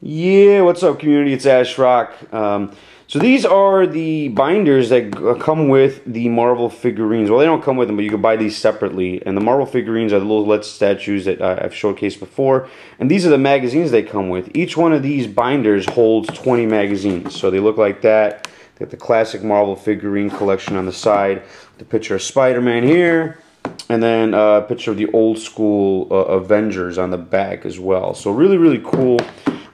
Yeah, what's up, community? It's Ash Rock. So these are the binders that come with the Marvel figurines. Well, they don't come with them, but you can buy these separately. And the Marvel figurines are the little LED statues that I've showcased before. And these are the magazines they come with. Each one of these binders holds 20 magazines. So they look like that. They got the classic Marvel figurine collection on the side. The picture of Spider-Man here. And then a picture of the old school Avengers on the back as well. So really, really cool.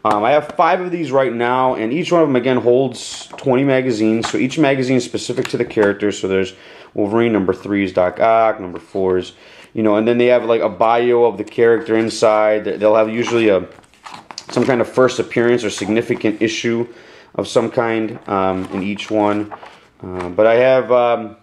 I have 5 of these right now, and each one of them, again, holds 20 magazines. So each magazine is specific to the character. So there's Wolverine, number 3 is Doc Ock, number 4 is, you know, and then they have like a bio of the character inside. They'll have usually some kind of first appearance or significant issue of some kind in each one. But I have a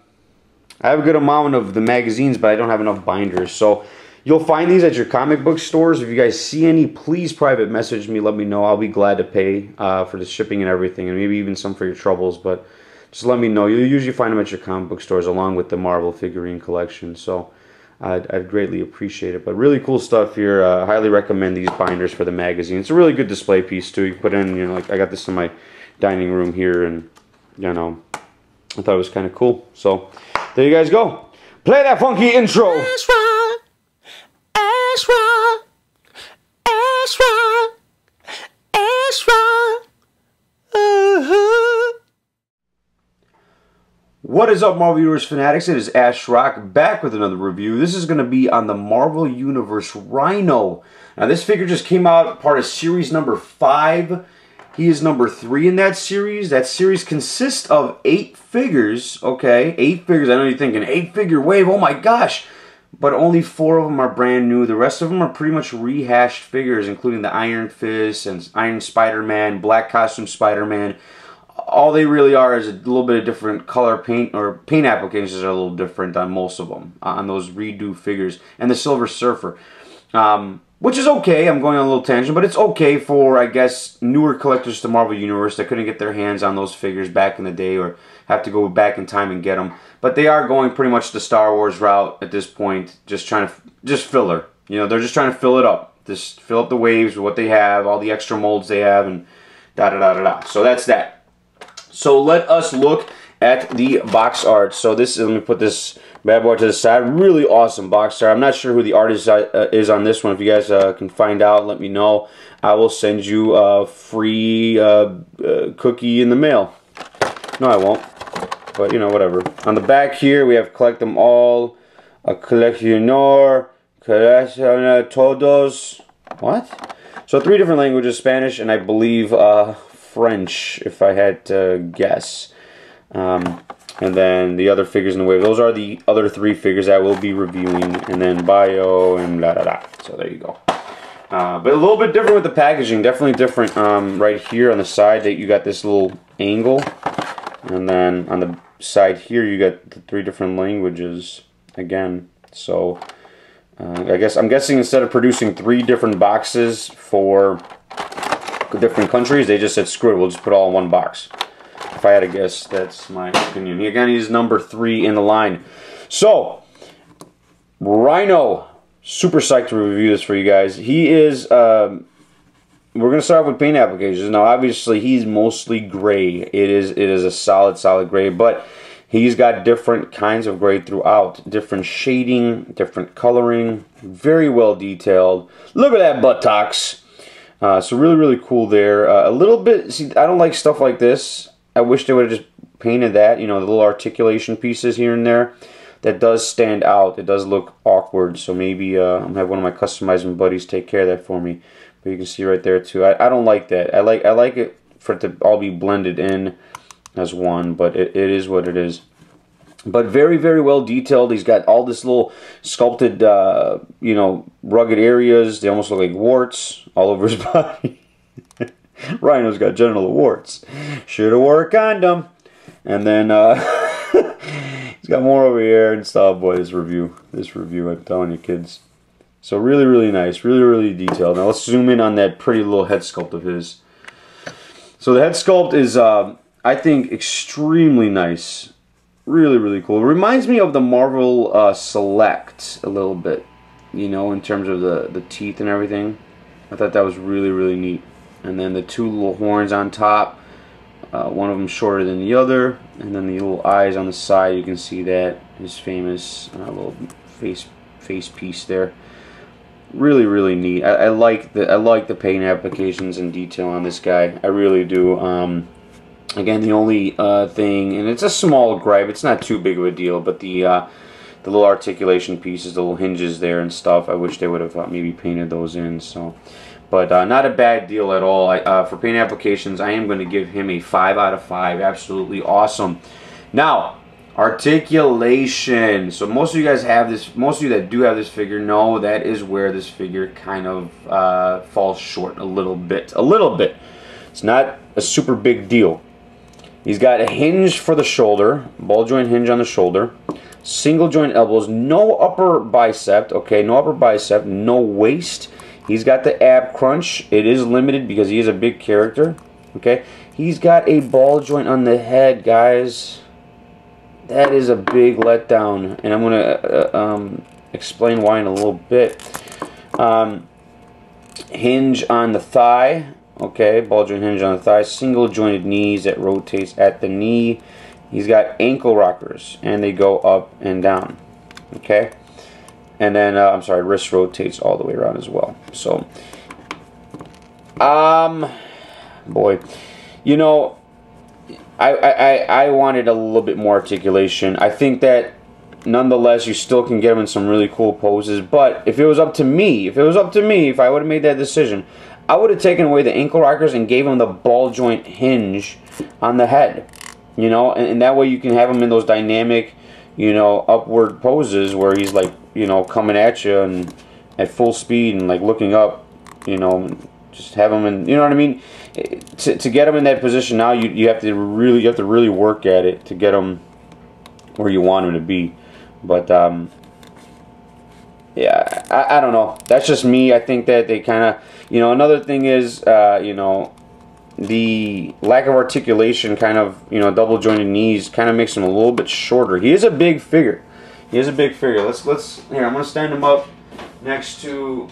good amount of the magazines, but I don't have enough binders. So you'll find these at your comic book stores. If you guys see any, please private message me. Let me know. I'll be glad to pay for the shipping and everything, and maybe even some for your troubles. But just let me know. You'll usually find them at your comic book stores along with the Marvel figurine collection. So I'd greatly appreciate it. But really cool stuff here. I highly recommend these binders for the magazine. It's a really good display piece too. You put in, you know, like I got this in my dining room here, and you know, I thought it was kind of cool. So there you guys go. Play that funky intro. That's right. That's right. That's right. That's right. What is up, Marvel Universe fanatics? It is Ash Rock back with another review. This is going to be on the Marvel Universe Rhino. Now, this figure just came out, part of series number 5. He is number 3 in that series. That series consists of 8 figures, okay? 8 figures. I know you're thinking, 8-figure wave, oh my gosh. But only 4 of them are brand new. The rest of them are pretty much rehashed figures, including the Iron Fist and Iron Spider-Man, Black Costume Spider-Man. All they really are is a little bit of different color paint, or paint applications are a little different on most of them, on those redo figures. And the Silver Surfer. Which is okay. I'm going on a little tangent, but it's okay for, I guess, newer collectors to Marvel Universe that couldn't get their hands on those figures back in the day, or have to go back in time and get them. But they are going pretty much the Star Wars route at this point, just trying to, just filler. You know, they're just trying to fill it up. Just fill up the waves with what they have, all the extra molds they have, and da-da-da-da-da. So that's that. So let us look at the box art. So this, let me put this bad boy to the side. Really awesome box art. I'm not sure who the artist is on this one. If you guys can find out, let me know. I will send you a free cookie in the mail. No, I won't. But, you know, whatever. On the back here, we have collect them all. A coleccionor. Colecciona todos. What? So 3 different languages. Spanish and I believe French, if I had to guess. And then the other figures in the wave. Those are the other 3 figures that we'll be reviewing. And then bio and blah, blah, blah. So there you go. But a little bit different with the packaging. Definitely different right here on the side that you got this little angle. And then on the side here you got the 3 different languages again. So I'm guessing instead of producing 3 different boxes for different countries, they just said screw it, we'll just put it all in one box. If I had to guess, that's my opinion. Again, he's number 3 in the line. So, Rhino. Super psyched to review this for you guys. He is, we're going to start off with paint applications. Now, obviously, he's mostly gray. It is a solid gray, but he's got different kinds of gray throughout. Different shading, different coloring. Very well detailed. Look at that buttocks. So really cool there. A little bit, see, I don't like stuff like this. I wish they would have just painted that, you know, the little articulation pieces here and there. That does stand out. It does look awkward, so maybe I'm going to have one of my customizing buddies take care of that for me. But you can see right there too. I don't like that. I like it for it to all be blended in as one, but it is what it is. But very well detailed. He's got all this little sculpted, you know, rugged areas. They almost look like warts all over his body. Rhino's got genital warts. Should've wore a condom. And then he's got more over here and stuff. Boy, this review, I'm telling you, kids. So really nice, really detailed. Now let's zoom in on that pretty little head sculpt of his. So the head sculpt is, I think, extremely nice. Really cool. It reminds me of the Marvel Select a little bit, you know, in terms of the teeth and everything. I thought that was really neat. and then the two little horns on top. One of them shorter than the other, and then the little eyes on the side. You can see that his famous little face piece there. Really, really neat. I like the paint applications and detail on this guy. I really do. Again, the only thing, and it's a small gripe. It's not too big of a deal, but the little articulation pieces, the little hinges there and stuff. I wish they would have maybe painted those in. So, but not a bad deal at all. For paint applications, I am going to give him a 5 out of 5. Absolutely awesome. Now, articulation. So most of you guys have this. Most of you that do have this figure know that is where this figure kind of falls short a little bit. A little bit. It's not a super big deal. He's got a hinge for the shoulder, ball joint hinge on the shoulder, single joint elbows, no upper bicep. Okay, no upper bicep, no waist. He's got the ab crunch. It is limited because he is a big character. Okay, he's got a ball joint on the head, guys. That is a big letdown, and I'm going to explain why in a little bit. Hinge on the thigh, okay, ball joint hinge on the thigh, single jointed knees that rotates at the knee. He's got ankle rockers, and they go up and down, okay. And then, I'm sorry, wrist rotates all the way around as well. So, boy, you know, I wanted a little bit more articulation. I think that nonetheless you still can get him in some really cool poses, but if it was up to me, if I would have made that decision, I would have taken away the ankle rockers and gave him the ball joint hinge on the head, you know, and that way you can have him in those dynamic, you know, upward poses where he's like, you know, coming at you and at full speed and like looking up, you know, just have him in, you know what I mean? To get him in that position now, you have to really work at it to get him where you want him to be. But yeah, I don't know. That's just me. I think that they kind of, you know, another thing is, you know, the lack of articulation, kind of, you know, double jointed knees kind of makes him a little bit shorter. He is a big figure. He is a big figure. Let's here. I'm gonna stand him up next to.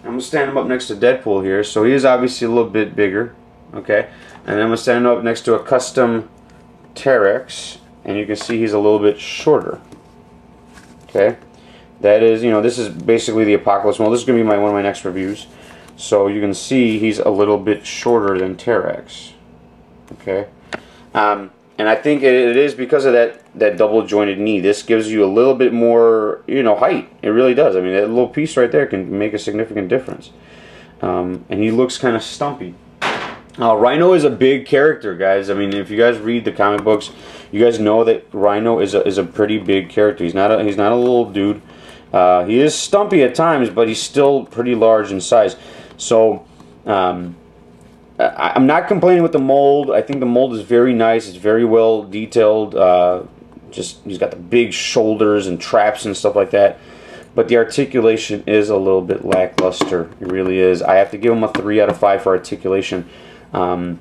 I'm going to stand him up next to Deadpool here. So he is obviously a little bit bigger. Okay. And then I'm going to stand him up next to a custom T-Rex. And you can see he's a little bit shorter. Okay. That is, you know, this is basically the Apocalypse model. This is going to be one of my next reviews. So you can see he's a little bit shorter than T-Rex. Okay. And I think it is because of that double jointed knee. This gives you a little bit more, you know, height. It really does. I mean, that little piece right there can make a significant difference. And he looks kind of stumpy. Rhino is a big character, guys. I mean, if you guys read the comic books, you guys know that Rhino is a pretty big character. He's not a little dude. He is stumpy at times, but he's still pretty large in size. So, I'm not complaining with the mold. I think the mold is very nice. It's very well detailed. Just he's got the big shoulders and traps and stuff like that. But the articulation is a little bit lackluster. It really is. I have to give him a 3 out of 5 for articulation. You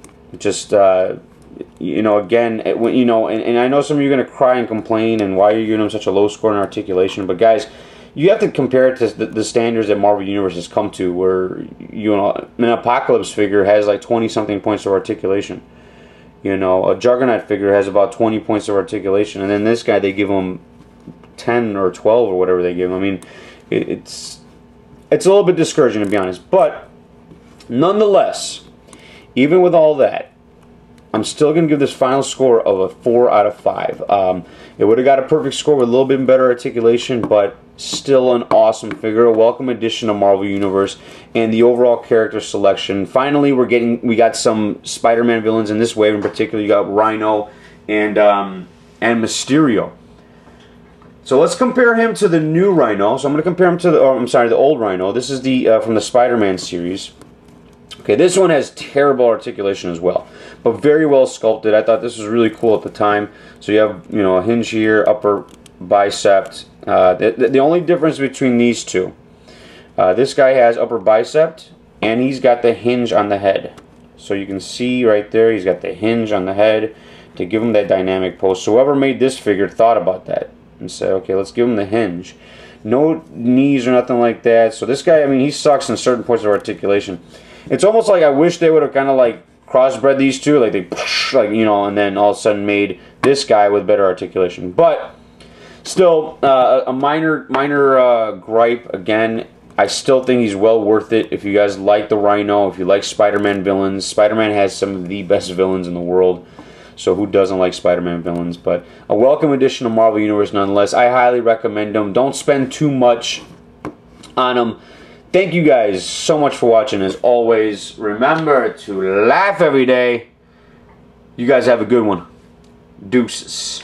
know, again, you know, and I know some of you are going to cry and complain and why you're giving him such a low score in articulation. But guys, you have to compare it to the standards that Marvel Universe has come to, where, you know, an Apocalypse figure has like 20-something points of articulation. You know, a Juggernaut figure has about 20 points of articulation, and then this guy, they give him 10 or 12 or whatever they give him. I mean, it's a little bit discouraging, to be honest. But nonetheless, even with all that, I'm still going to give this final score of a 4 out of 5. It would have got a perfect score with a little bit better articulation, but still an awesome figure, a welcome addition to Marvel Universe, and the overall character selection. Finally, we got some Spider-Man villains in this wave. In particular, you got Rhino and Mysterio. So let's compare him to the new Rhino. So I'm going to compare him to the old Rhino. This is the from the Spider-Man series. Okay, this one has terrible articulation as well, but very well sculpted. I thought this was really cool at the time. So you have, you know, a hinge here, upper bicep. The only difference between these two, this guy has upper bicep, and he's got the hinge on the head. So you can see right there, he's got the hinge on the head to give him that dynamic pose. So whoever made this figure thought about that and said, okay, let's give him the hinge. No knees or nothing like that. So this guy, I mean, he sucks in certain points of articulation. It's almost like I wish they would have kind of like crossbred these two, like they, like, you know, and then all of a sudden made this guy with better articulation. But still, a minor gripe. Again, I still think he's well worth it. If you guys like the Rhino, if you like Spider-Man villains, Spider-Man has some of the best villains in the world. So who doesn't like Spider-Man villains? But a welcome addition to Marvel Universe nonetheless. I highly recommend them. Don't spend too much on them. Thank you guys so much for watching. As always, remember to laugh every day. You guys have a good one. Deuces.